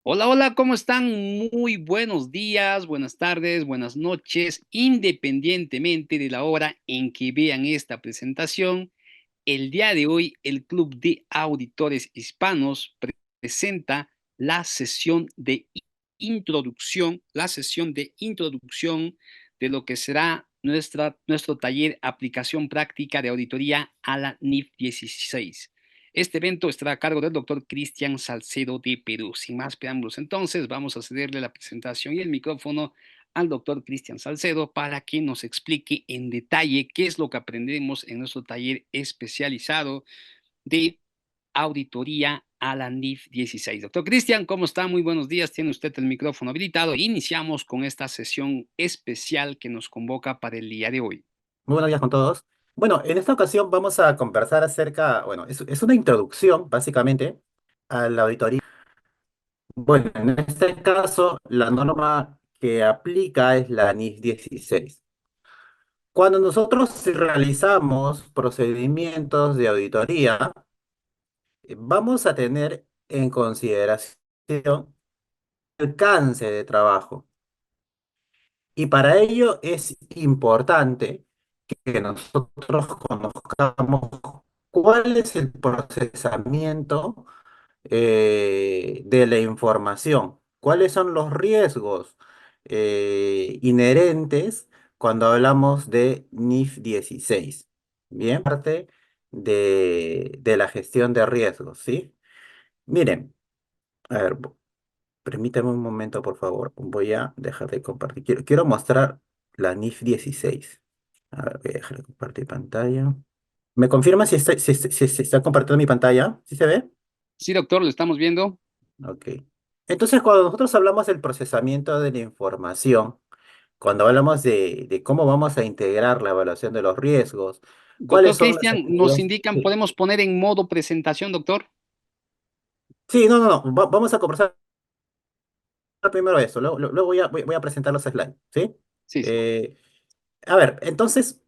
Hola, hola, ¿cómo están? Muy buenos días, buenas tardes, buenas noches, independientemente de la hora en que vean esta presentación. El día de hoy, el Club de Auditores Hispanos presenta la sesión de introducción de lo que será nuestro taller Aplicación Práctica de Auditoría a la NIF 16. Este evento estará a cargo del doctor Cristian Salcedo de Perú. Sin más preámbulos, entonces, vamos a cederle la presentación y el micrófono al doctor Cristian Salcedo para que nos explique en detalle qué es lo que aprendemos en nuestro taller especializado de auditoría a la NIF 16. Doctor Cristian, ¿cómo está? Muy buenos días. Tiene usted el micrófono habilitado. Iniciamos con esta sesión especial que nos convoca para el día de hoy. Muy buenos días con todos. Bueno, en esta ocasión vamos a conversar acerca, bueno, es una introducción básicamente a la auditoría. Bueno, en este caso, la norma que aplica es la NIS 16. Cuando nosotros realizamos procedimientos de auditoría, vamos a tener en consideración el alcance de trabajo. Y para ello es importante que nosotros conozcamos cuál es el procesamiento de la información, cuáles son los riesgos inherentes cuando hablamos de NIF 16. Bien, parte de la gestión de riesgos, ¿sí? Miren, a ver, permítame un momento, por favor. Voy a dejar de compartir. Quiero mostrar la NIF 16. A ver, voy a dejar de compartir pantalla. ¿Me confirma si está compartiendo mi pantalla? ¿Sí se ve? Sí, doctor, lo estamos viendo. Ok. Entonces, cuando nosotros hablamos del procesamiento de la información, cuando hablamos de cómo vamos a integrar la evaluación de los riesgos, Doctor cuáles son las Cristian, nos actividades. indican, Sí, podemos poner en modo presentación, doctor. sí, no, no, no. Vamos a conversar primero eso. Luego voy a presentar los slides, ¿sí? Sí, sí. Eh, A ver, entonces,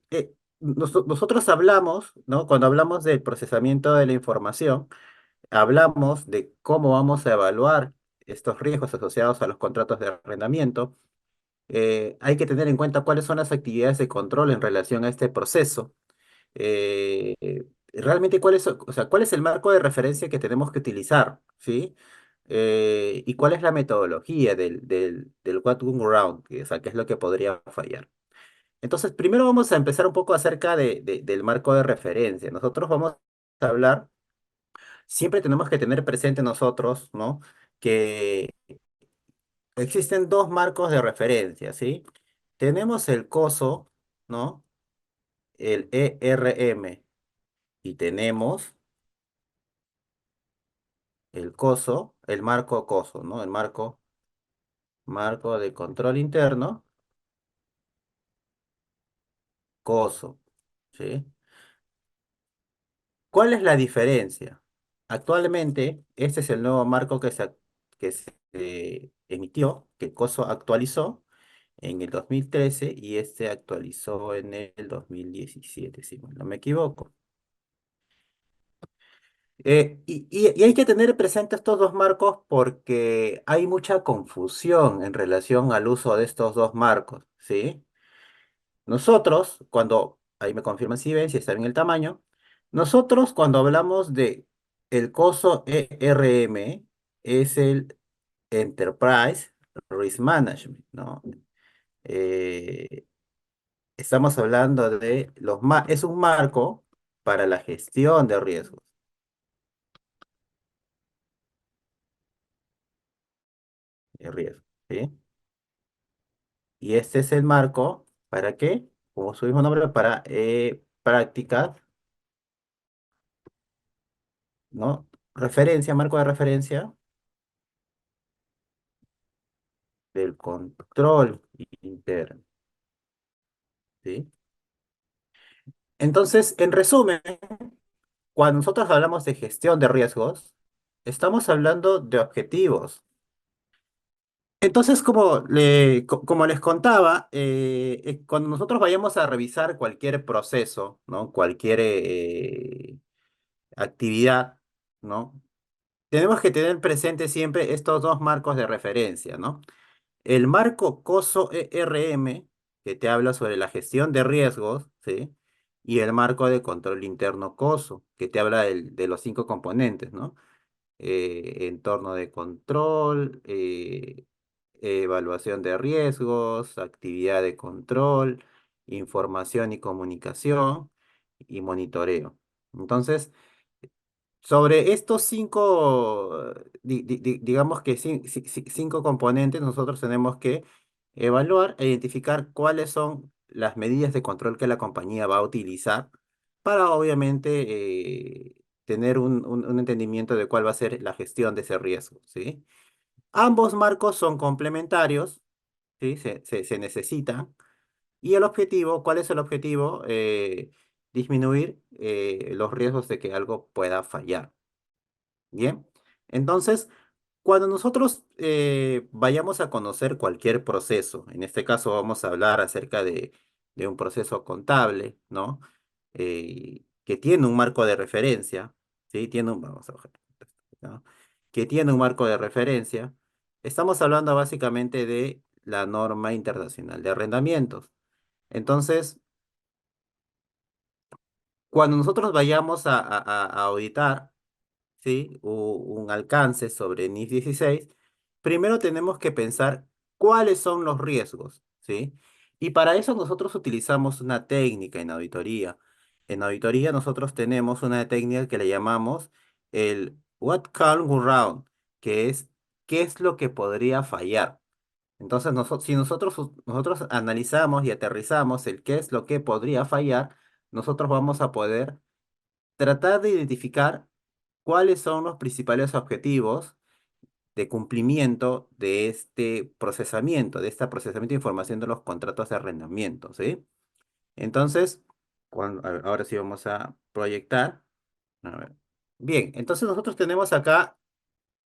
nosotros hablamos, ¿no? Cuando hablamos del procesamiento de la información, hablamos de cómo vamos a evaluar estos riesgos asociados a los contratos de arrendamiento. Hay que tener en cuenta cuáles son las actividades de control en relación a este proceso. Eh, realmente, o sea, cuál es el marco de referencia que tenemos que utilizar, ¿sí? Y cuál es la metodología del what went wrong, o sea, qué es lo que podría fallar. Entonces, primero vamos a empezar un poco acerca del marco de referencia. Nosotros vamos a hablar, siempre tenemos que tener presente nosotros, ¿no? Que existen dos marcos de referencia, ¿sí? Tenemos el COSO, ¿no? El ERM y tenemos el COSO, el marco COSO, ¿no? El marco de control interno, COSO, ¿sí? ¿Cuál es la diferencia? Actualmente, este es el nuevo marco que se emitió, que el COSO actualizó en el 2013 y este actualizó en el 2017, si no me equivoco. Y hay que tener presente estos dos marcos porque hay mucha confusión en relación al uso de estos dos marcos, ¿sí? Nosotros, ahí me confirman si ven, si está bien el tamaño, nosotros cuando hablamos de el coso ERM, es el Enterprise Risk Management, ¿no? Eh, estamos hablando es un marco para la gestión de riesgos, ¿sí? Y este es el marco, ¿para qué? Como su mismo nombre, para prácticas, ¿no? Referencia, marco de referencia del control interno, ¿sí? Entonces, en resumen, cuando nosotros hablamos de gestión de riesgos, estamos hablando de objetivos. Entonces, como les contaba, cuando nosotros vayamos a revisar cualquier proceso, ¿no? Cualquier actividad, ¿no? tenemos que tener presente siempre estos dos marcos de referencia, ¿no? El marco COSO ERM, que te habla sobre la gestión de riesgos, ¿sí? Y el marco de control interno COSO, que te habla de los cinco componentes, ¿no? Entorno de control, evaluación de riesgos, actividad de control, información y comunicación y monitoreo. Entonces, sobre estos cinco, digamos que cinco componentes, nosotros tenemos que evaluar e identificar cuáles son las medidas de control que la compañía va a utilizar para obviamente tener un entendimiento de cuál va a ser la gestión de ese riesgo, ¿sí? Ambos marcos son complementarios, ¿sí? Se necesitan. ¿Y el objetivo? ¿Cuál es el objetivo? Disminuir los riesgos de que algo pueda fallar. Bien, entonces, cuando nosotros vayamos a conocer cualquier proceso, en este caso vamos a hablar acerca de un proceso contable, ¿no? Que tiene un marco de referencia, ¿sí? Vamos a ver, ¿no? Que tiene un marco de referencia. Estamos hablando básicamente de la norma internacional de arrendamientos. Entonces, cuando nosotros vayamos a auditar, ¿sí? Un alcance sobre NIS 16, primero tenemos que pensar cuáles son los riesgos, ¿sí? Y para eso nosotros utilizamos una técnica en auditoría. En auditoría nosotros tenemos una técnica que le llamamos el What Can Go Wrong, que es qué es lo que podría fallar. Entonces, si nosotros analizamos y aterrizamos el qué es lo que podría fallar, nosotros vamos a poder tratar de identificar cuáles son los principales objetivos de cumplimiento de este procesamiento de información de los contratos de arrendamiento, ¿sí? Entonces, a ver, ahora sí vamos a proyectar. A ver. Bien, entonces nosotros tenemos acá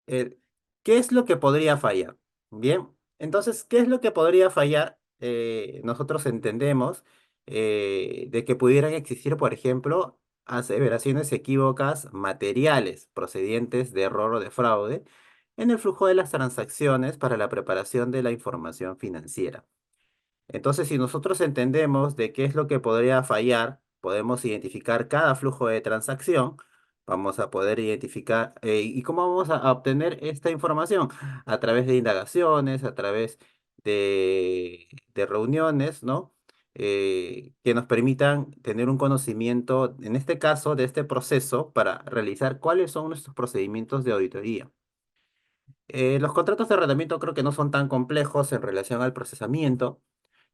eh, ¿qué es lo que podría fallar? Bien, entonces, ¿qué es lo que podría fallar? Nosotros entendemos de que pudieran existir, por ejemplo, aseveraciones equívocas materiales procedientes de error o de fraude en el flujo de las transacciones para la preparación de la información financiera. Entonces, si nosotros entendemos de qué es lo que podría fallar, podemos identificar cada flujo de transacción, vamos a poder identificar, ¿y cómo vamos a obtener esta información? A través de indagaciones, a través de reuniones, ¿no? Que nos permitan tener un conocimiento, en este caso, de este proceso para realizar cuáles son nuestros procedimientos de auditoría. Los contratos de arrendamiento creo que no son tan complejos en relación al procesamiento.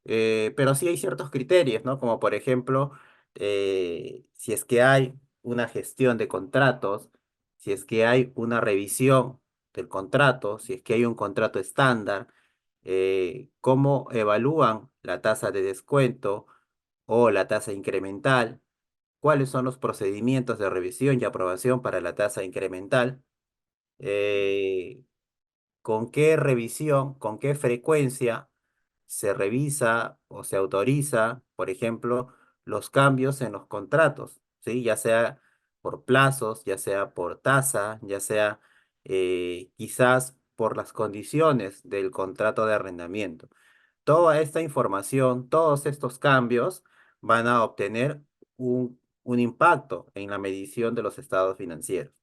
Pero sí hay ciertos criterios, ¿no? Como por ejemplo, si es que hay una gestión de contratos, si es que hay una revisión del contrato, si es que hay un contrato estándar, cómo evalúan la tasa de descuento o la tasa incremental, cuáles son los procedimientos de revisión y aprobación para la tasa incremental, eh, con qué revisión, con qué frecuencia se revisa o se autoriza, por ejemplo, los cambios en los contratos, ¿sí? Ya sea por plazos, ya sea por tasa, ya sea quizás por las condiciones del contrato de arrendamiento. Toda esta información, todos estos cambios van a obtener un impacto en la medición de los estados financieros.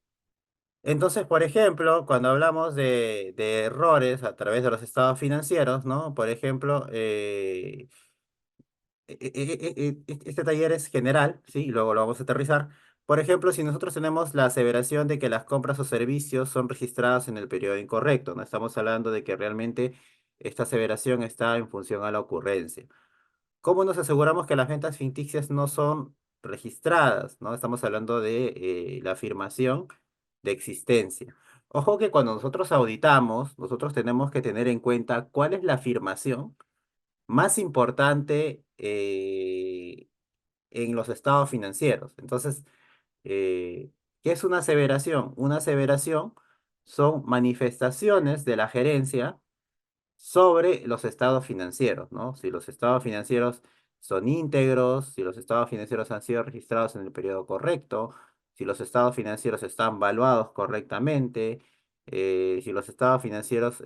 Entonces, por ejemplo, cuando hablamos de errores a través de los estados financieros, ¿no? Por ejemplo, este taller es general, ¿sí? Y luego lo vamos a aterrizar. Por ejemplo, si nosotros tenemos la aseveración de que las compras o servicios son registrados en el periodo incorrecto, no estamos hablando de que realmente esta aseveración está en función a la ocurrencia. ¿Cómo nos aseguramos que las ventas ficticias no son registradas? ¿No? Estamos hablando de la afirmación de existencia. Ojo que cuando nosotros auditamos, nosotros tenemos que tener en cuenta cuál es la afirmación más importante en los estados financieros. Entonces, ¿qué es una aseveración? Una aseveración son manifestaciones de la gerencia sobre los estados financieros, ¿no? Si los estados financieros son íntegros, si los estados financieros han sido registrados en el periodo correcto, si los estados financieros están valuados correctamente, si los estados financieros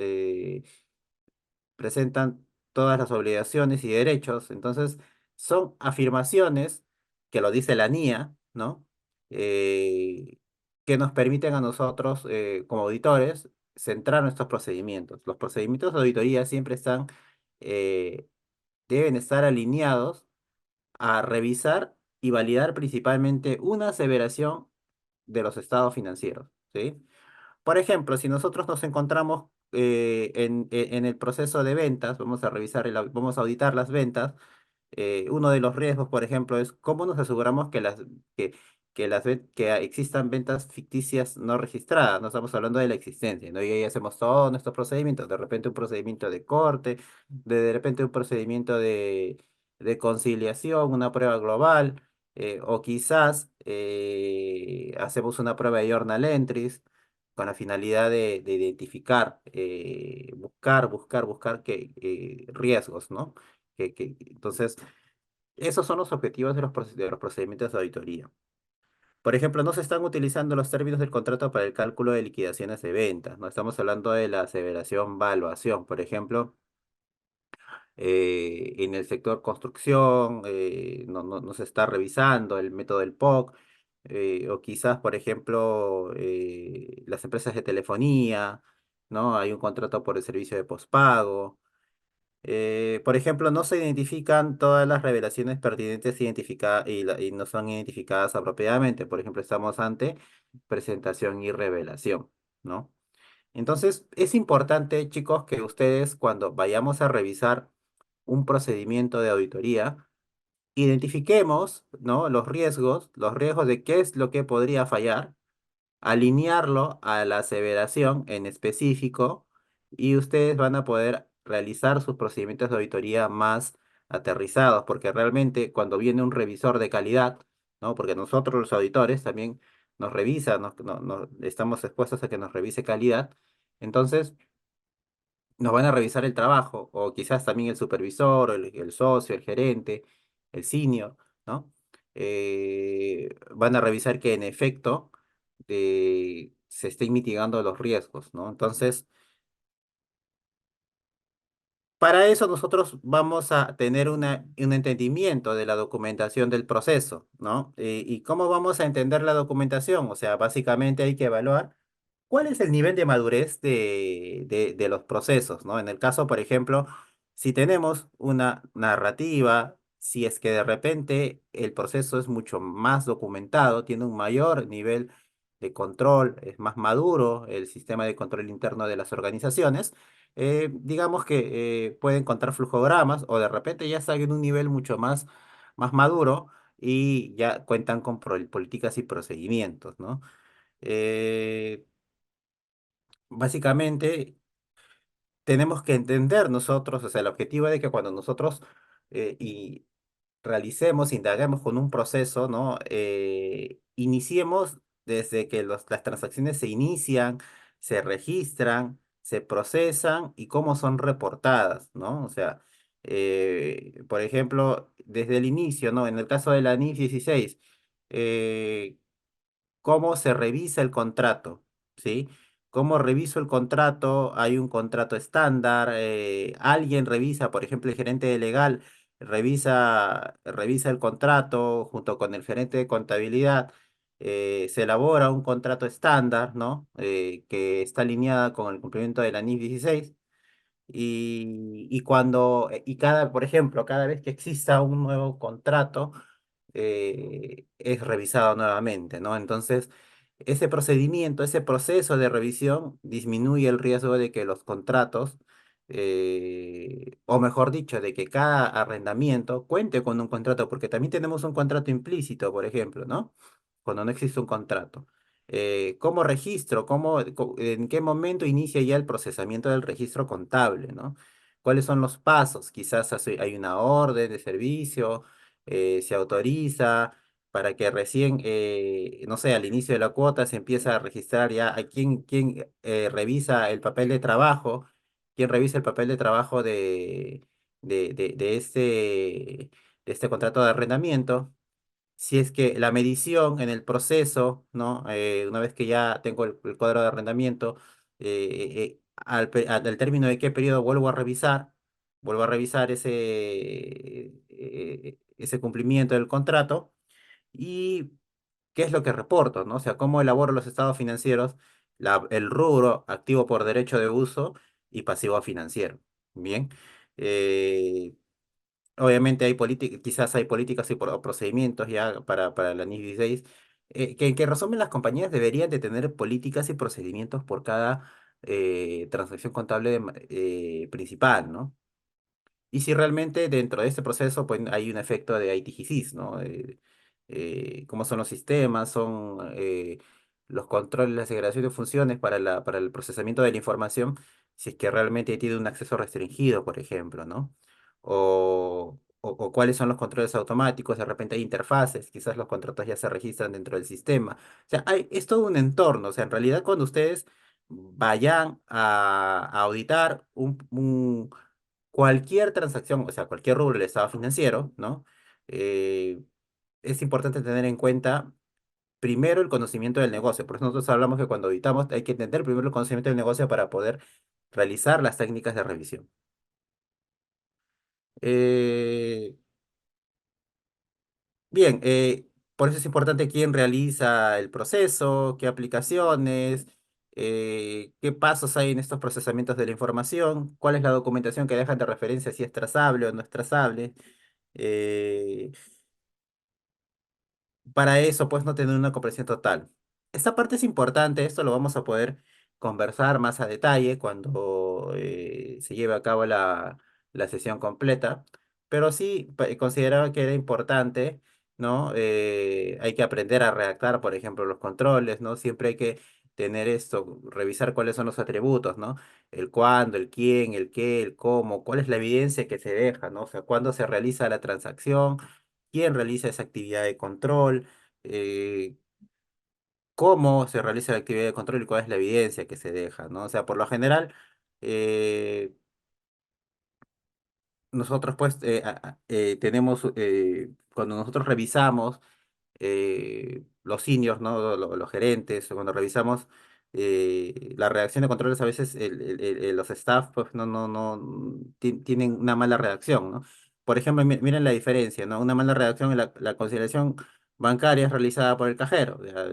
presentan todas las obligaciones y derechos. Entonces, son afirmaciones que lo dice la NIA, ¿no? Eh, que nos permiten a nosotros, como auditores, centrar nuestros procedimientos. Los procedimientos de auditoría siempre eh, deben estar alineados a revisar y validar principalmente una aseveración de los estados financieros, ¿sí? Por ejemplo, si nosotros nos encontramos en el proceso de ventas, vamos a revisar, vamos a auditar las ventas. Uno de los riesgos, por ejemplo, es cómo nos aseguramos que, que existan ventas ficticias no registradas. No estamos hablando de la existencia, ¿no? Y ahí hacemos todos nuestros procedimientos, de repente un procedimiento de corte, de repente un procedimiento de conciliación, una prueba global, o quizás hacemos una prueba de journal entries con la finalidad de identificar, buscar riesgos, ¿no? Entonces, esos son los objetivos de de los procedimientos de auditoría. Por ejemplo, no se están utilizando los términos del contrato para el cálculo de liquidaciones de ventas. No estamos hablando de la aseveración valuación. Por ejemplo, en el sector construcción no se está revisando el método del POC. O quizás, por ejemplo, las empresas de telefonía, ¿no? Hay un contrato por el servicio de pospago. Por ejemplo, no se identifican todas las revelaciones pertinentes y no son identificadas apropiadamente. Por ejemplo, estamos ante presentación y revelación, ¿no? Entonces, es importante, chicos, que ustedes cuando vayamos a revisar un procedimiento de auditoría, identifiquemos, ¿no? Los riesgos de qué es lo que podría fallar, alinearlo a la aseveración en específico y ustedes van a poder realizar sus procedimientos de auditoría más aterrizados, porque realmente cuando viene un revisor de calidad, ¿no? Porque nosotros los auditores también nos revisan, estamos expuestos a que nos revise calidad, entonces nos van a revisar el trabajo, o quizás también el supervisor, el socio, el gerente, el senior, ¿no? Van a revisar que en efecto se estén mitigando los riesgos, ¿no? Entonces, para eso nosotros vamos a tener un entendimiento de la documentación del proceso, ¿no? ¿Y cómo vamos a entender la documentación? O sea, básicamente hay que evaluar cuál es el nivel de madurez de los procesos, ¿no? En el caso, por ejemplo, si tenemos una narrativa, si es que de repente el proceso es mucho más documentado, tiene un mayor nivel de control, es más maduro el sistema de control interno de las organizaciones, digamos que pueden contar flujogramas o de repente ya están en un nivel mucho más maduro y ya cuentan con políticas y procedimientos, ¿no? Eh, Básicamente, tenemos que entender nosotros, o sea, el objetivo de que cuando nosotros y realicemos, indaguemos con un proceso, ¿no? Iniciemos desde que las transacciones se inician, se registran, se procesan y cómo son reportadas, ¿no? O sea, por ejemplo, desde el inicio, ¿no? En el caso de la NIF 16, cómo se revisa el contrato, ¿sí? ¿Cómo reviso el contrato? Hay un contrato estándar, alguien revisa, por ejemplo, el gerente de legal revisa el contrato junto con el gerente de contabilidad, se elabora un contrato estándar, ¿no? Que está alineada con el cumplimiento de la NIF 16. Por ejemplo, cada vez que exista un nuevo contrato, es revisado nuevamente, ¿no? Entonces, ese procedimiento, ese proceso de revisión disminuye el riesgo de que los contratos, o mejor dicho, de que cada arrendamiento cuente con un contrato, porque también tenemos un contrato implícito, por ejemplo, ¿no? Cuando no existe un contrato. ¿Cómo registro? En qué momento inicia ya el procesamiento del registro contable, ¿no? ¿Cuáles son los pasos? Quizás hay una orden de servicio, se autoriza para que recién, no sé, al inicio de la cuota se empieza a registrar ya a quién revisa el papel de trabajo, quién revisa el papel de trabajo de, de este contrato de arrendamiento. si es que la medición en el proceso, ¿no? Una vez que ya tengo el cuadro de arrendamiento, al término de qué periodo vuelvo a revisar ese cumplimiento del contrato y qué es lo que reporto, ¿no? O sea, cómo elaboro los estados financieros, el rubro activo por derecho de uso y pasivo financiero. Bien. Eh, Obviamente hay quizás hay políticas o procedimientos ya para la NIS 16, que en resumen las compañías deberían de tener políticas y procedimientos por cada transacción contable principal, ¿no? Y si realmente dentro de este proceso pues, hay un efecto de ITGCs, ¿no? Cómo son los sistemas, son los controles, la segregación de funciones para el procesamiento de la información, si es que realmente tiene un acceso restringido, por ejemplo, ¿no? O cuáles son los controles automáticos, de repente hay interfaces, quizás los contratos ya se registran dentro del sistema. O sea, es todo un entorno. O sea, en realidad cuando ustedes vayan a auditar cualquier transacción, o sea, cualquier rubro del estado financiero, ¿no? Eh, es importante tener en cuenta primero el conocimiento del negocio. Por eso nosotros hablamos que cuando auditamos hay que entender primero el conocimiento del negocio para poder realizar las técnicas de revisión. Eh, Bien, por eso es importante quién realiza el proceso, qué aplicaciones, qué pasos hay en estos procesamientos de la información, cuál es la documentación que dejan de referencia, si es trazable o no es trazable. eh, para eso, pues, no tener una comprensión total. Esta parte es importante, esto lo vamos a poder conversar más a detalle cuando se lleve a cabo la sesión completa, pero sí consideraba que era importante, ¿no? Hay que aprender a redactar, por ejemplo, los controles, ¿no? Siempre hay que tener esto, revisar cuáles son los atributos, ¿no? El cuándo, el quién, el qué, el cómo, cuál es la evidencia que se deja, ¿no? O sea, cuándo se realiza la transacción, quién realiza esa actividad de control, eh, cómo se realiza la actividad de control y cuál es la evidencia que se deja, ¿no? O sea, por lo general, eh, nosotros pues tenemos, cuando nosotros revisamos los seniors, ¿no? Los gerentes, cuando revisamos la redacción de controles, a veces los staff pues tienen una mala redacción, ¿no? Por ejemplo, miren la diferencia, ¿no? Una mala redacción en la conciliación bancaria es realizada por el cajero. O sea,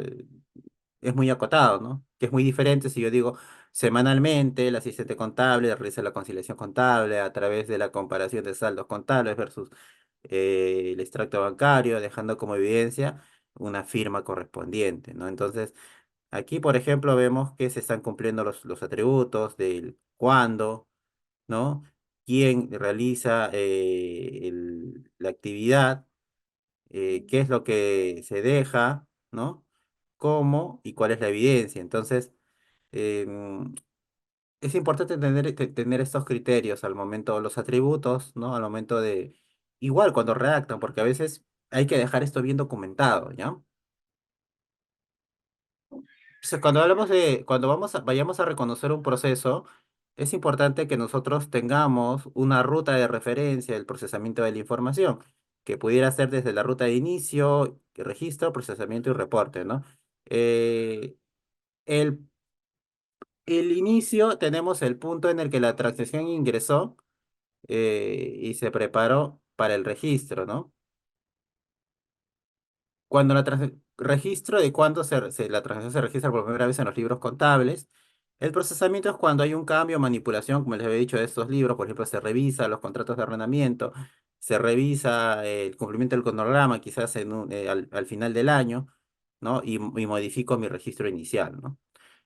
es muy acotado, ¿no? Que es muy diferente si yo digo semanalmente el asistente contable realiza la conciliación contable a través de la comparación de saldos contables versus el extracto bancario, dejando como evidencia una firma correspondiente, ¿no? Entonces, aquí, por ejemplo, vemos que se están cumpliendo los atributos del cuándo, ¿no? Quién realiza la actividad, qué es lo que se deja, ¿no? Cómo y cuál es la evidencia. Entonces, em, es importante tener estos criterios al momento, los atributos, ¿no? Al momento de, igual cuando redactan, porque a veces hay que dejar esto bien documentado, ¿ya? Entonces, cuando vayamos a reconocer un proceso, es importante que nosotros tengamos una ruta de referencia del procesamiento de la información, que pudiera ser desde la ruta de inicio, registro, procesamiento y reporte, ¿no? Eh, el, el inicio tenemos el punto en el que la transacción ingresó y se preparó para el registro, ¿no? Cuando registro de cuándo la transacción se registra por primera vez en los libros contables. El procesamiento es cuando hay un cambio o manipulación, como les había dicho, de estos libros. Por ejemplo, se revisa los contratos de arrendamiento, se revisa el cumplimiento del cronograma, quizás al final del año, ¿no? Y modifico mi registro inicial, ¿no?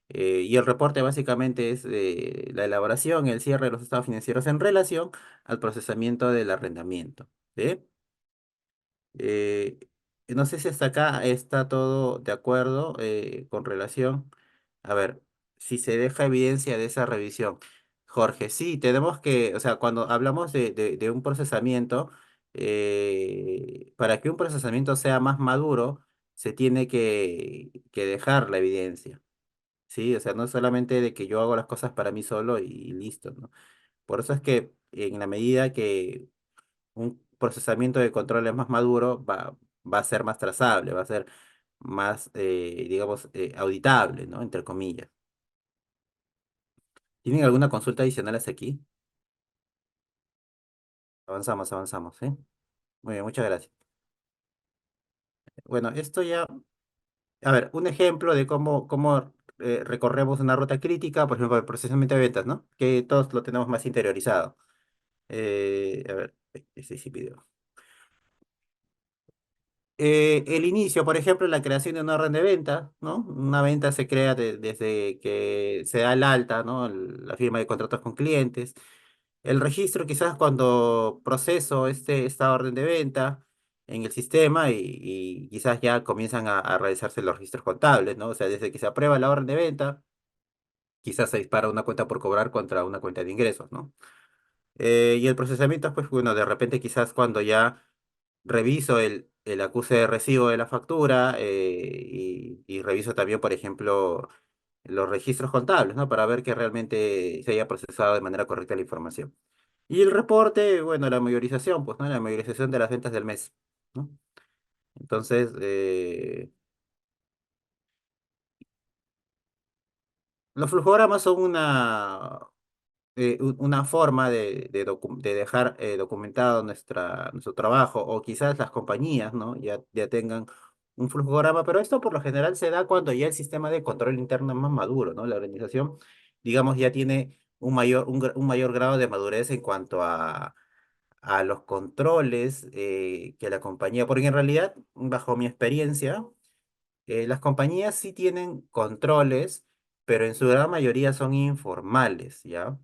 Y el reporte básicamente es la elaboración y el cierre de los estados financieros en relación al procesamiento del arrendamiento. ¿Sí? Eh, no sé si hasta acá está todo de acuerdo con relación. A ver, si se deja evidencia de esa revisión. Jorge, sí, tenemos que, o sea, cuando hablamos de un procesamiento, para que un procesamiento sea más maduro, se tiene que dejar la evidencia. Sí, o sea, no es solamente de que yo hago las cosas para mí solo y listo, ¿no? Por eso es que en la medida que un procesamiento de control es más maduro, va a ser más trazable, va a ser más, digamos, auditable, ¿no? Entre comillas. ¿Tienen alguna consulta adicional hasta aquí? Avanzamos, avanzamos, ¿sí? Muy bien, muchas gracias. Bueno, esto ya, a ver, un ejemplo de cómo recorremos una ruta crítica, por ejemplo, el procesamiento de ventas, ¿no? Que todos lo tenemos más interiorizado. A ver, este sí video. El inicio, por ejemplo, la creación de una orden de venta, ¿no? Una venta se crea desde que se da el alta, ¿no? La firma de contratos con clientes. El registro quizás cuando proceso esta orden de venta en el sistema y quizás ya comienzan a realizarse los registros contables, ¿no? O sea, desde que se aprueba la orden de venta, quizás se dispara una cuenta por cobrar contra una cuenta de ingresos, ¿no? Y el procesamiento, pues bueno, de repente quizás cuando ya reviso el acuse de recibo de la factura y reviso también, por ejemplo, los registros contables, ¿no? Para ver que realmente se haya procesado de manera correcta la información. Y el reporte, bueno, la mayorización, pues, ¿no? La mayorización de las ventas del mes, ¿no? Entonces, los flujogramas son una forma de dejar documentado nuestro trabajo, o quizás las compañías, ¿no? Ya tengan un flujograma, pero esto por lo general se da cuando ya el sistema de control interno es más maduro, ¿no? La organización, digamos, ya tiene un mayor grado de madurez en cuanto a los controles que la compañía, porque en realidad, bajo mi experiencia, las compañías sí tienen controles, pero en su gran mayoría son informales, ¿ya?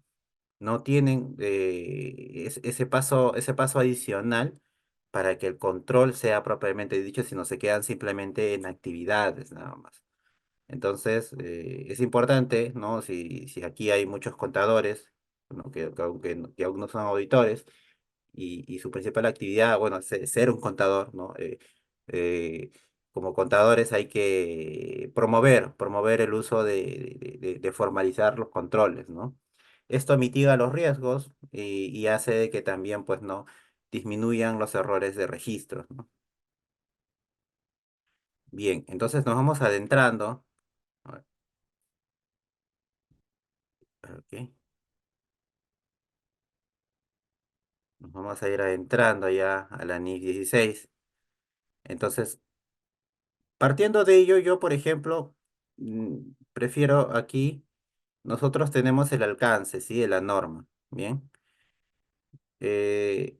No tienen ese paso adicional para que el control sea propiamente dicho, sino se quedan simplemente en actividades nada más. Entonces, es importante, ¿no? Si aquí hay muchos contadores, ¿no? Que aún no son auditores, y su principal actividad, bueno, es ser un contador, ¿no? Eh, Como contadores hay que promover el uso de formalizar los controles, ¿no? Esto mitiga los riesgos y hace de que también, pues, ¿no? Disminuyan los errores de registros, ¿no? Bien, entonces nos vamos adentrando. A ver, ok, nos vamos a ir adentrando ya a la NIF 16. Entonces, partiendo de ello, yo, por ejemplo, prefiero aquí, nosotros tenemos el alcance, ¿sí? De la norma, ¿bien? Eh,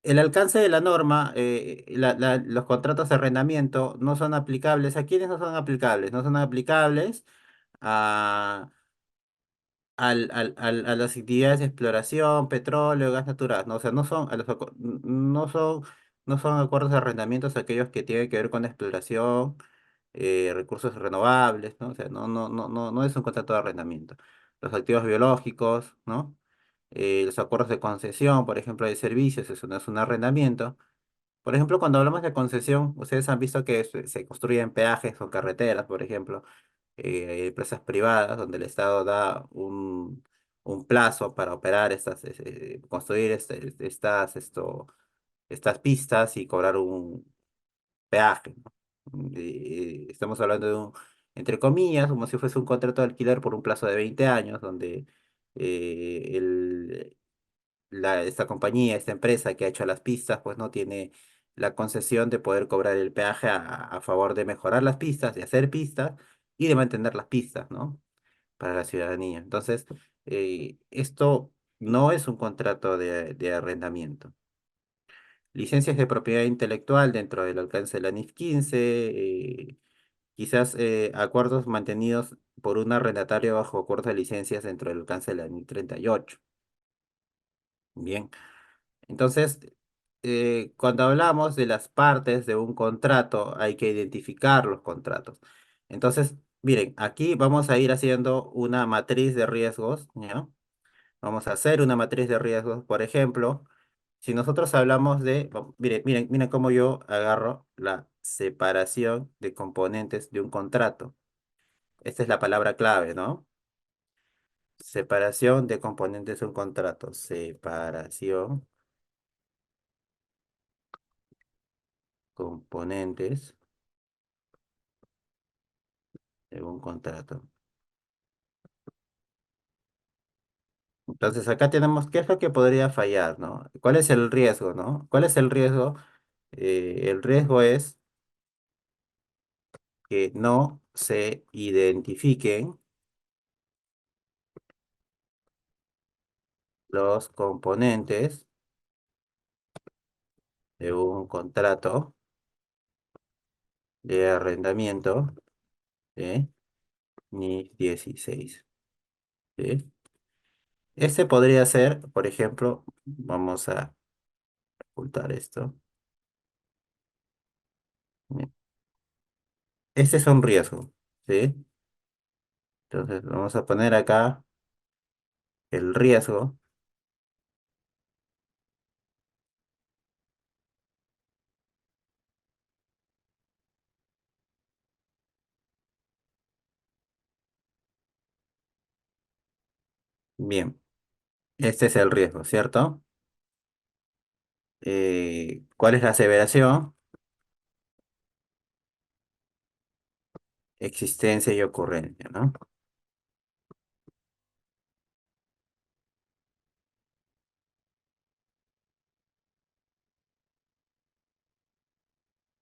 el alcance de la norma, los contratos de arrendamiento no son aplicables. ¿A quiénes no son aplicables? No son aplicables a, a las actividades de exploración, petróleo, gas natural, ¿no? O sea, no son acuerdos de arrendamientos aquellos que tienen que ver con exploración, recursos renovables, ¿no? O sea, no es un contrato de arrendamiento. Los activos biológicos, ¿no? Los acuerdos de concesión, por ejemplo, de servicios, eso no es un arrendamiento. Por ejemplo, cuando hablamos de concesión, ustedes han visto que se construyen peajes o carreteras, por ejemplo, empresas privadas donde el Estado da un plazo para operar construir estas pistas y cobrar un peaje, ¿no? Estamos hablando de entre comillas, como si fuese un contrato de alquiler por un plazo de 20 años, donde esta compañía, esta empresa que ha hecho las pistas, pues no tiene la concesión de poder cobrar el peaje a favor de mejorar las pistas, de hacer pistas y de mantener las pistas, ¿no? Para la ciudadanía. Entonces, esto no es un contrato de arrendamiento. Licencias de propiedad intelectual dentro del alcance de la NIF 15, quizás acuerdos mantenidos por un arrendatario bajo acuerdos de licencias dentro del alcance de la NIF 38. Bien. Entonces, cuando hablamos de las partes de un contrato, hay que identificar los contratos. Entonces, miren, aquí vamos a ir haciendo una matriz de riesgos, ¿ya? Vamos a hacer una matriz de riesgos, por ejemplo, si nosotros hablamos miren cómo yo agarro la separación de componentes de un contrato. Esta es la palabra clave, ¿no? Separación de componentes de un contrato. Separación componentes de un contrato. Entonces acá tenemos qué es lo que podría fallar, ¿no? ¿Cuál es el riesgo, no? ¿Cuál es el riesgo? El riesgo es que no se identifiquen los componentes de un contrato de arrendamiento de NIF 16. ¿Sí? Este podría ser, por ejemplo, vamos a ocultar esto. Este es un riesgo, ¿sí? Entonces vamos a poner acá el riesgo. Bien, este es el riesgo, ¿cierto? ¿Cuál es la aseveración? Existencia y ocurrencia, ¿no?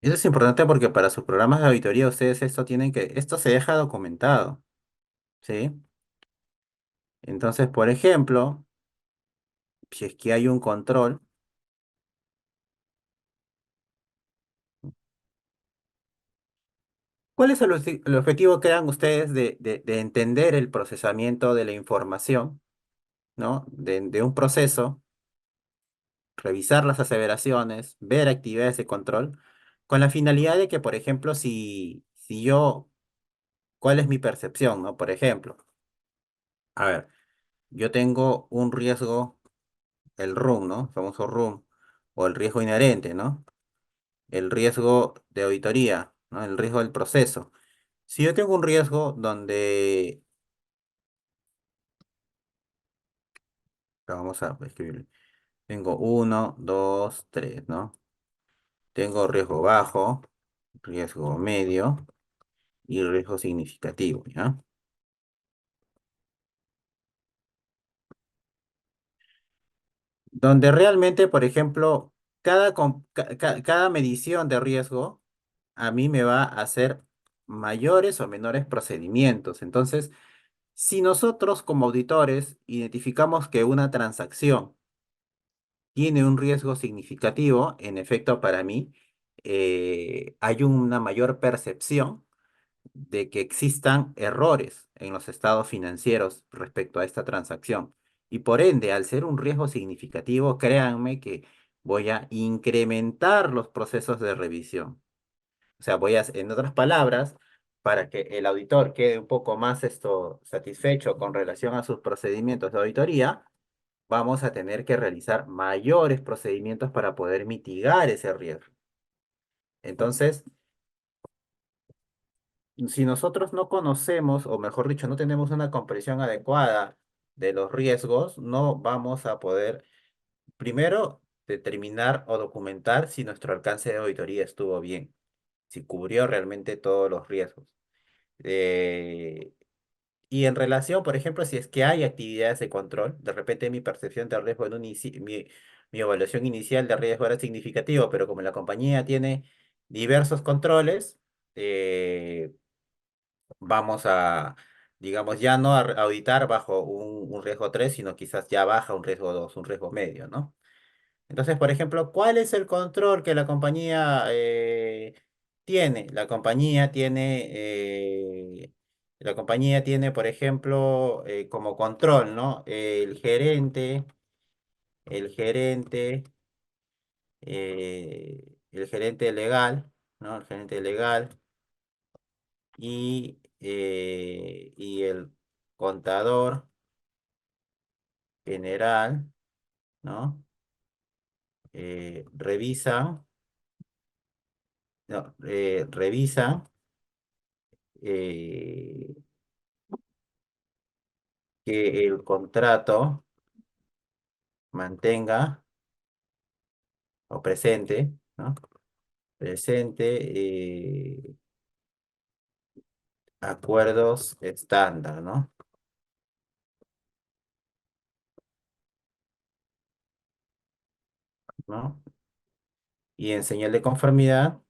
Eso es importante porque para sus programas de auditoría ustedes esto se deja documentado, ¿sí? Entonces, por ejemplo, si es que hay un control, ¿cuál es el objetivo que dan ustedes de entender el procesamiento de la información, ¿no? De un proceso, revisar las aseveraciones, ver actividades de control, con la finalidad de que, por ejemplo, si yo, ¿cuál es mi percepción, ¿no? Por ejemplo, a ver, yo tengo un riesgo, el RUM, ¿no? El famoso RUM, o el riesgo inherente, ¿no? El riesgo de auditoría, ¿no? El riesgo del proceso. Si yo tengo un riesgo donde, vamos a escribir, tengo uno, dos, tres, ¿no? Tengo riesgo bajo, riesgo medio y riesgo significativo, ¿ya? Donde realmente, por ejemplo, cada medición de riesgo a mí me va a hacer mayores o menores procedimientos. Entonces, si nosotros como auditores identificamos que una transacción tiene un riesgo significativo, en efecto, para mí, hay una mayor percepción de que existan errores en los estados financieros respecto a esta transacción. Y por ende, al ser un riesgo significativo, créanme que voy a incrementar los procesos de revisión. O sea, en otras palabras, para que el auditor quede un poco más satisfecho con relación a sus procedimientos de auditoría, vamos a tener que realizar mayores procedimientos para poder mitigar ese riesgo. Entonces, si nosotros no conocemos, o mejor dicho, no tenemos una comprensión adecuada de los riesgos, no vamos a poder, primero, determinar o documentar si nuestro alcance de auditoría estuvo bien, si cubrió realmente todos los riesgos. Eh, y en relación, por ejemplo, si es que hay actividades de control, de repente mi percepción de riesgo mi evaluación inicial de riesgo era significativo, pero como la compañía tiene diversos controles, vamos a, digamos, ya no auditar bajo un riesgo 3 sino quizás ya baja un riesgo 2 un riesgo medio, ¿no? Entonces, por ejemplo, ¿cuál es el control que la compañía tiene? La compañía tiene, por ejemplo, como control, ¿no? El gerente legal, ¿no? El gerente legal y el contador general, ¿no? Revisan, no, revisan eh, que el contrato mantenga o presente, ¿no? presente acuerdos estándar, ¿no? ¿No? Y en señal de conformidad,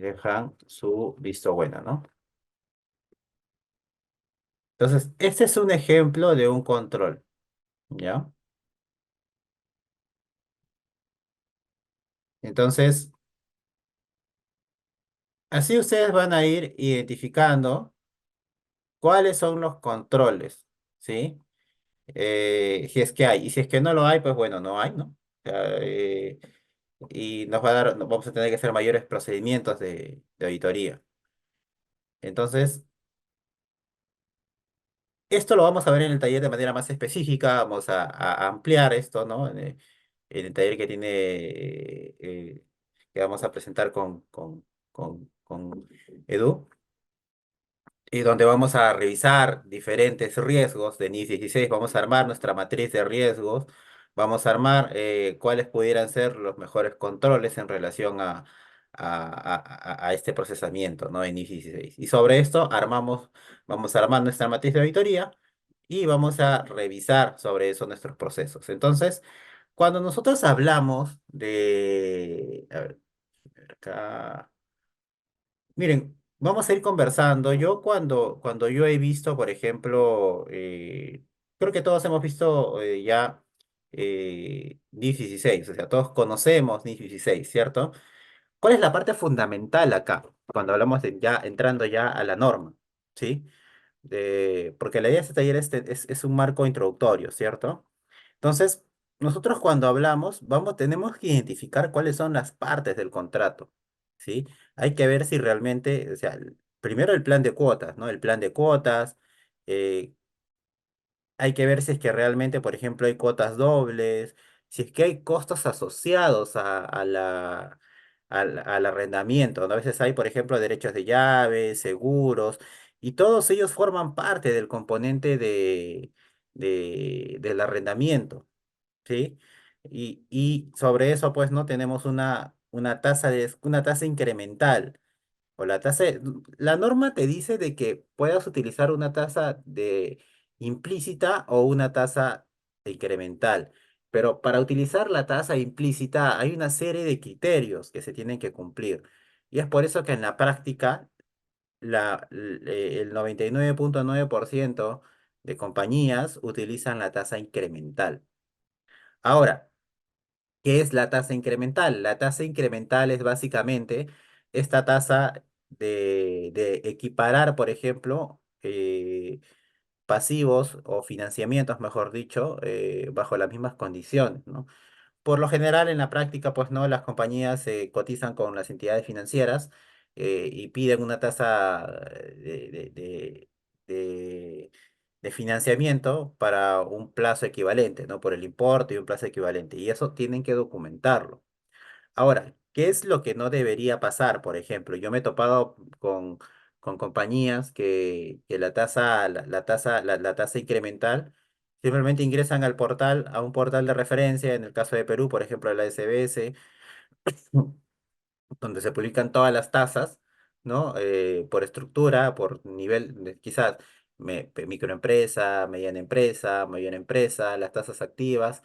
dejan su visto bueno, ¿no? Entonces, este es un ejemplo de un control, ¿ya? Entonces, así ustedes van a ir identificando cuáles son los controles, ¿sí? Si es que hay, y si es que no lo hay, pues bueno, no hay, ¿no? O sea, y nos va a dar, vamos a tener que hacer mayores procedimientos de auditoría. Entonces, esto lo vamos a ver en el taller de manera más específica, vamos a ampliar esto, ¿no? En el taller que tiene, que vamos a presentar con Edu, y donde vamos a revisar diferentes riesgos de NIS 16, vamos a armar nuestra matriz de riesgos, vamos a armar cuáles pudieran ser los mejores controles en relación a este procesamiento, ¿no? En NIS 16. Y sobre esto vamos a armar nuestra matriz de auditoría y vamos a revisar sobre eso nuestros procesos. Entonces, cuando nosotros hablamos de... A ver, acá... Miren, vamos a ir conversando. Yo cuando yo he visto, por ejemplo, creo que todos hemos visto ya NIF 16, o sea, todos conocemos NIF 16, ¿cierto? ¿Cuál es la parte fundamental acá, cuando hablamos de ya entrando ya a la norma? ¿Sí? Porque la idea de este taller es un marco introductorio, ¿cierto? Entonces, nosotros cuando hablamos, tenemos que identificar cuáles son las partes del contrato, ¿sí? Hay que ver si realmente, o sea, primero el plan de cuotas, ¿no? El plan de cuotas, eh, hay que ver si es que realmente, por ejemplo, hay cuotas dobles, si es que hay costos asociados al arrendamiento, ¿no? A veces hay, por ejemplo, derechos de llave, seguros, y todos ellos forman parte del componente del arrendamiento, ¿sí? Y sobre eso, pues, ¿no? Tenemos una tasa incremental. O la norma te dice de que puedas utilizar una tasa de implícita o una tasa incremental. Pero para utilizar la tasa implícita hay una serie de criterios que se tienen que cumplir. Y es por eso que en la práctica el 99.9% de compañías utilizan la tasa incremental. Ahora, ¿qué es la tasa incremental? La tasa incremental es básicamente esta tasa de equiparar, por ejemplo, pasivos o financiamientos, mejor dicho, bajo las mismas condiciones, ¿no? Por lo general, en la práctica, pues no, las compañías se cotizan con las entidades financieras y piden una tasa de- de financiamiento para un plazo equivalente, ¿no? Por el importe y un plazo equivalente. Y eso tienen que documentarlo. Ahora, ¿qué es lo que no debería pasar? Por ejemplo, yo me he topado con compañías que la tasa incremental simplemente ingresan al portal, a un portal de referencia, en el caso de Perú, por ejemplo, la SBS, donde se publican todas las tasas, ¿no? Por estructura, por nivel, quizás microempresa, mediana empresa, las tasas activas,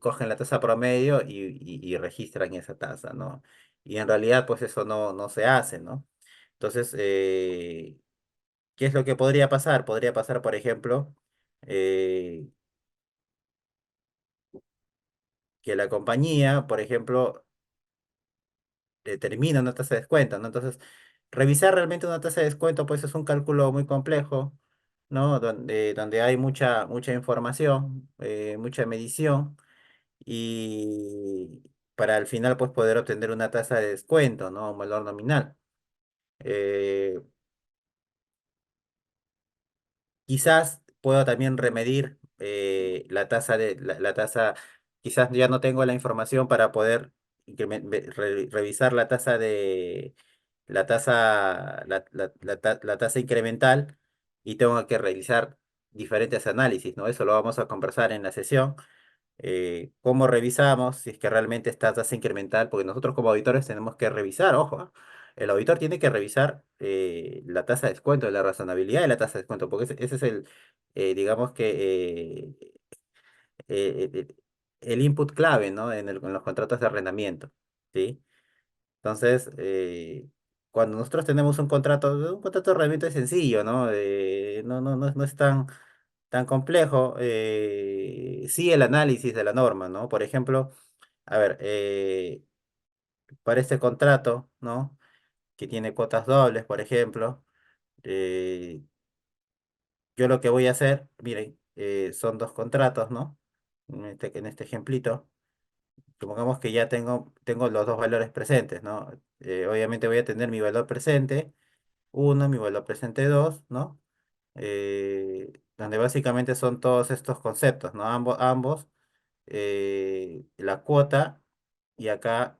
cogen la tasa promedio y registran esa tasa, ¿no? Y en realidad, pues eso no se hace, ¿no? Entonces, ¿qué es lo que podría pasar? Podría pasar, por ejemplo, eh, que la compañía, por ejemplo, determina una tasa de descuento, ¿no? Entonces, revisar realmente una tasa de descuento, pues es un cálculo muy complejo, ¿no? Donde hay mucha información, mucha medición, y para al final, pues poder obtener una tasa de descuento, ¿no? Un valor nominal. Eh, Quizás puedo también remedir la tasa, quizás ya no tengo la información para poder revisar la tasa la tasa incremental y tengo que realizar diferentes análisis, ¿no? Eso lo vamos a conversar en la sesión. ¿Cómo revisamos si es que realmente esta tasa incremental? Porque nosotros como auditores tenemos que revisar, ojo, ¿ah? El auditor tiene que revisar la tasa de descuento, la razonabilidad de la tasa de descuento, porque ese es digamos que, eh, eh, el input clave, ¿no? En los contratos de arrendamiento, ¿sí? Entonces, cuando nosotros tenemos un contrato realmente sencillo, ¿no? No es tan complejo. Sí, el análisis de la norma, ¿no? Por ejemplo, a ver, para este contrato, ¿no? Que tiene cuotas dobles, por ejemplo, eh, yo lo que voy a hacer, miren, son dos contratos, ¿no? En este ejemplito. Supongamos que ya tengo los dos valores presentes, ¿no? Obviamente voy a tener mi valor presente uno, mi valor presente 2, ¿no? Donde básicamente son todos estos conceptos, ¿no? Ambos, la cuota y acá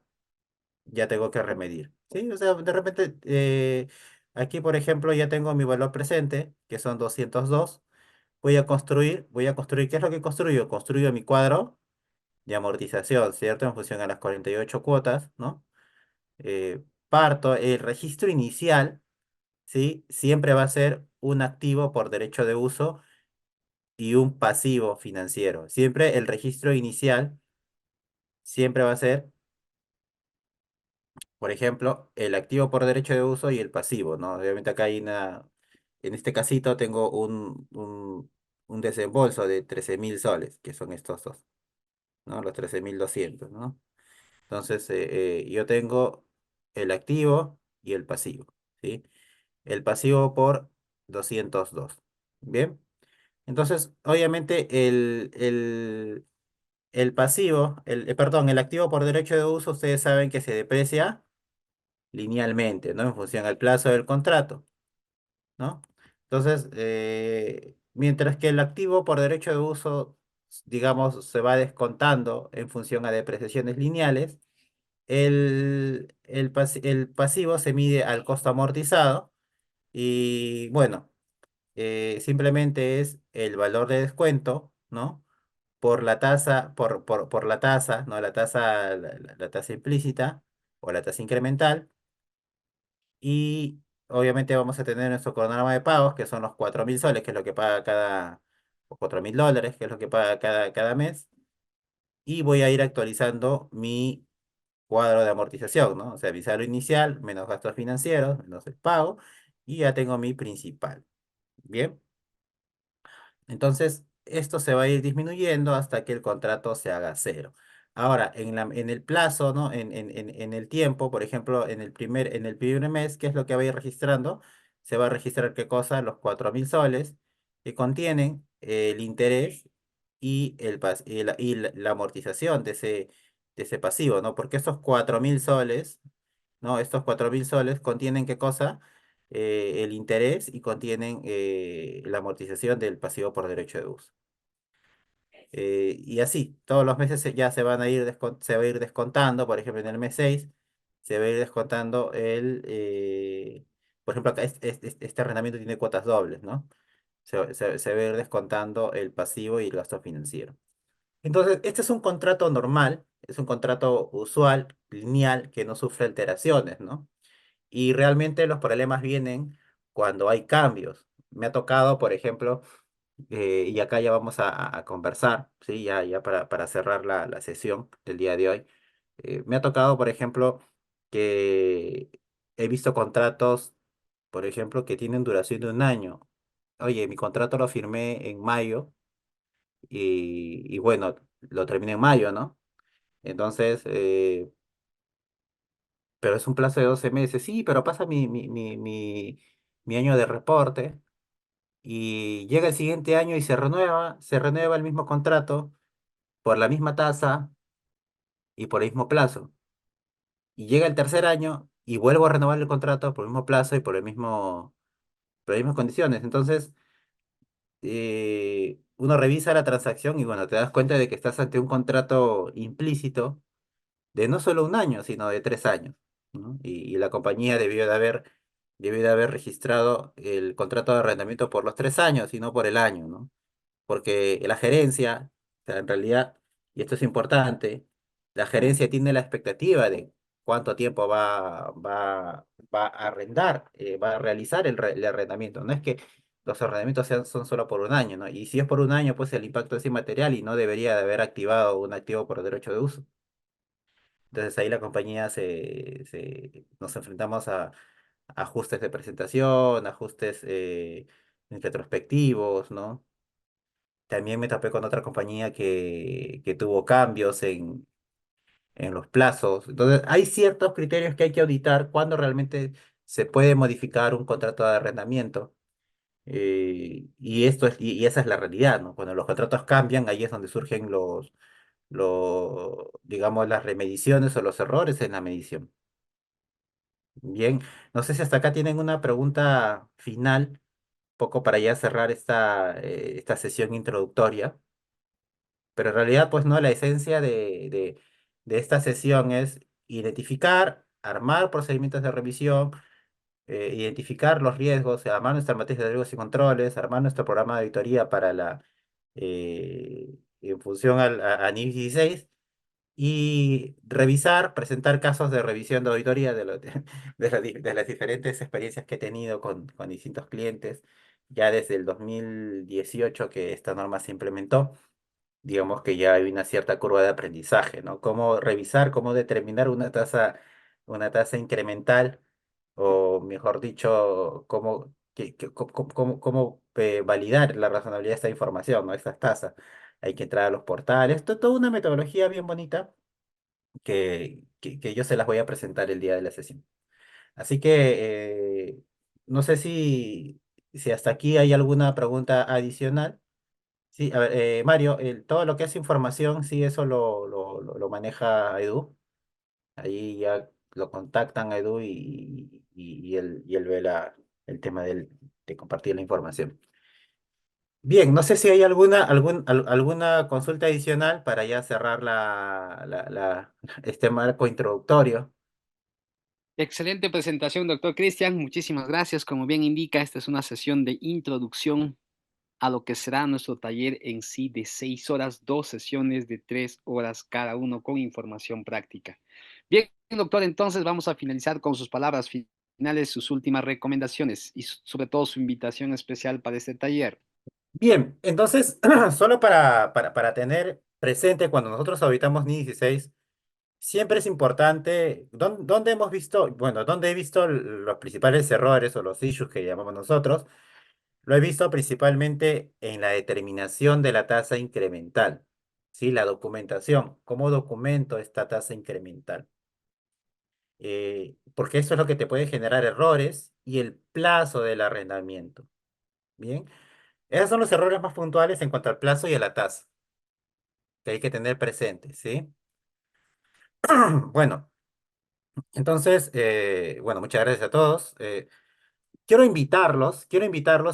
ya tengo que remedir, ¿sí? O sea, de repente, aquí por ejemplo ya tengo mi valor presente, que son 202. ¿Qué es lo que construyo? Construyo mi cuadro de amortización, ¿cierto? En función a las 48 cuotas, ¿no? Parto el registro inicial, ¿sí? Siempre va a ser un activo por derecho de uso y un pasivo financiero. Siempre el registro inicial siempre va a ser, por ejemplo, el activo por derecho de uso y el pasivo, ¿no? Obviamente acá en este casito tengo un desembolso de 13.000 soles, que son estos dos, ¿no? Los 13.200, ¿no? Entonces, yo tengo el activo y el pasivo, ¿sí? El pasivo por 202. Bien. Entonces, obviamente, el pasivo, perdón, el activo por derecho de uso, ustedes saben que se deprecia linealmente, ¿no? En función al plazo del contrato, ¿no? Entonces, mientras que el activo por derecho de uso, digamos, se va descontando en función a depreciaciones lineales, el pasivo se mide al costo amortizado y, bueno, simplemente es el valor de descuento, ¿no? Por la tasa, por la tasa, ¿no? La tasa implícita o la tasa incremental. Y obviamente vamos a tener nuestro cronograma de pagos, que son los 4.000 soles, que es lo que paga o 4.000 dólares, que es lo que paga cada mes. Y voy a ir actualizando mi cuadro de amortización, ¿no? O sea, mi saldo inicial, menos gastos financieros, menos el pago, y ya tengo mi principal. Bien. Entonces, esto se va a ir disminuyendo hasta que el contrato se haga cero. Ahora, en el plazo, ¿no? En el tiempo, por ejemplo, en el primer mes, ¿qué es lo que va a ir registrando? Se va a registrar qué cosa, los 4.000 soles que contienen el interés y la amortización de ese pasivo, ¿no? Porque estos 4.000 soles, ¿no? Estos 4.000 soles contienen qué cosa, el interés y contienen la amortización del pasivo por derecho de uso. Y así, todos los meses ya se va a ir descontando, por ejemplo, en el mes 6 se va a ir descontando por ejemplo, acá este arrendamiento tiene cuotas dobles, ¿no? Se va a ir descontando el pasivo y el gasto financiero. Entonces, este es un contrato normal, es un contrato usual, lineal, que no sufre alteraciones, ¿no? Y realmente los problemas vienen cuando hay cambios. Me ha tocado, por ejemplo, y acá ya vamos a conversar, ¿sí? Ya para cerrar la sesión del día de hoy. Me ha tocado, por ejemplo, que he visto contratos, por ejemplo, que tienen duración de un año. Oye, mi contrato lo firmé en mayo y bueno, lo terminé en mayo, ¿no? Entonces, pero es un plazo de 12 meses. Sí, pero pasa mi año de reporte y llega el siguiente año y se renueva el mismo contrato por la misma tasa y por el mismo plazo. Y llega el tercer año y vuelvo a renovar el contrato por el mismo plazo y por las mismas condiciones. Entonces, uno revisa la transacción y bueno, te das cuenta de que estás ante un contrato implícito de no solo un año, sino de 3 años. ¿no? Y la compañía debió de haber registrado el contrato de arrendamiento por los 3 años y no por el año, ¿no? Porque la gerencia, o sea, en realidad, y esto es importante, la gerencia tiene la expectativa de cuánto tiempo va a arrendar, va a realizar el arrendamiento. No es que los arrendamientos son solo por un año, ¿no? Y si es por un año, pues el impacto es inmaterial y no debería de haber activado un activo por derecho de uso. Entonces ahí la compañía nos enfrentamos a ajustes de presentación, ajustes retrospectivos, ¿no? También me topé con otra compañía que tuvo cambios en los plazos. Entonces, hay ciertos criterios que hay que auditar cuando realmente se puede modificar un contrato de arrendamiento. Y esa es la realidad, ¿no? Cuando los contratos cambian, ahí es donde surgen digamos, las remediciones o los errores en la medición. Bien, no sé si hasta acá tienen una pregunta final, poco para ya cerrar esta sesión introductoria. Pero en realidad, pues no, la esencia de esta sesión es identificar, armar procedimientos de revisión, identificar los riesgos, armar nuestra matriz de riesgos y controles, armar nuestro programa de auditoría en función a NIF 16 y revisar, presentar casos de revisión de auditoría de las diferentes experiencias que he tenido con distintos clientes, ya desde el 2018 que esta norma se implementó. Digamos que ya hay una cierta curva de aprendizaje, ¿no? Cómo revisar, cómo determinar una tasa incremental, o mejor dicho, cómo validar la razonabilidad de esta información, ¿no? Estas tasas. Hay que entrar a los portales. Esto es toda una metodología bien bonita que yo se las voy a presentar el día de la sesión. Así que no sé si hasta aquí hay alguna pregunta adicional. Sí, a ver, Mario, todo lo que es información, sí, eso lo maneja Edu. Ahí ya lo contactan a Edu y él ve el tema de compartir la información. Bien, no sé si hay alguna consulta adicional para ya cerrar este marco introductorio. Excelente presentación, doctor Cristian. Muchísimas gracias. Como bien indica, esta es una sesión de introducción a lo que será nuestro taller en sí de 6 horas, 2 sesiones de 3 horas cada uno con información práctica. Bien, doctor, entonces vamos a finalizar con sus palabras finales, sus últimas recomendaciones y sobre todo su invitación especial para este taller. Bien, entonces, solo para tener presente cuando nosotros auditamos NI 16. Siempre es importante, ¿dónde hemos visto, bueno, dónde he visto los principales errores o los issues que llamamos nosotros? Lo he visto principalmente en la determinación de la tasa incremental, ¿sí? La documentación, ¿cómo documento esta tasa incremental? Porque eso es lo que te puede generar errores y el plazo del arrendamiento, ¿bien? Esos son los errores más puntuales en cuanto al plazo y a la tasa, que hay que tener presente, ¿sí? Bueno, entonces, bueno, muchas gracias a todos. Quiero invitarlos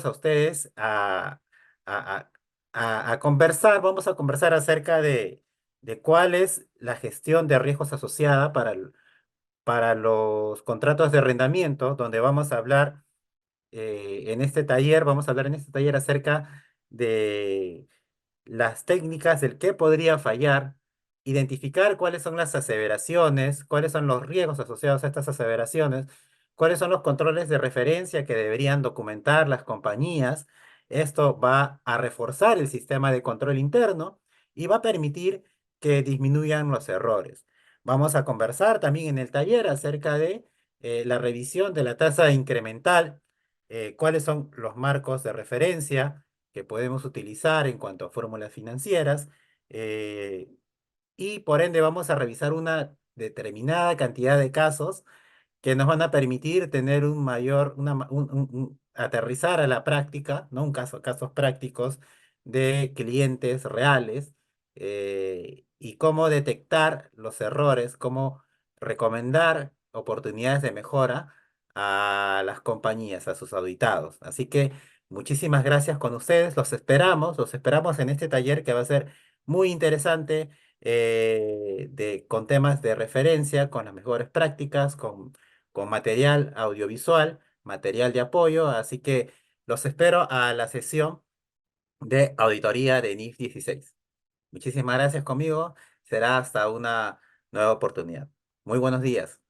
a ustedes a, a- a conversar, vamos a conversar acerca de cuál es la gestión de riesgos asociada para los contratos de arrendamiento, donde vamos a hablar vamos a hablar en este taller acerca de las técnicas del qué podría fallar, identificar cuáles son las aseveraciones, cuáles son los riesgos asociados a estas aseveraciones, cuáles son los controles de referencia que deberían documentar las compañías. Esto va a reforzar el sistema de control interno y va a permitir que disminuyan los errores. Vamos a conversar también en el taller acerca de la revisión de la tasa incremental, cuáles son los marcos de referencia que podemos utilizar en cuanto a fórmulas financieras, eh, y por ende vamos a revisar una determinada cantidad de casos que nos van a permitir tener un mayor, una ma- aterrizar a la práctica, ¿no? Casos prácticos de clientes reales, y cómo detectar los errores, cómo recomendar oportunidades de mejora a las compañías, a sus auditados. Así que muchísimas gracias con ustedes, los esperamos en este taller que va a ser muy interesante. con temas de referencia, con las mejores prácticas, con material audiovisual, material de apoyo. Así que los espero a la sesión de auditoría de NIF 16. Muchísimas gracias conmigo. Será hasta una nueva oportunidad. Muy buenos días.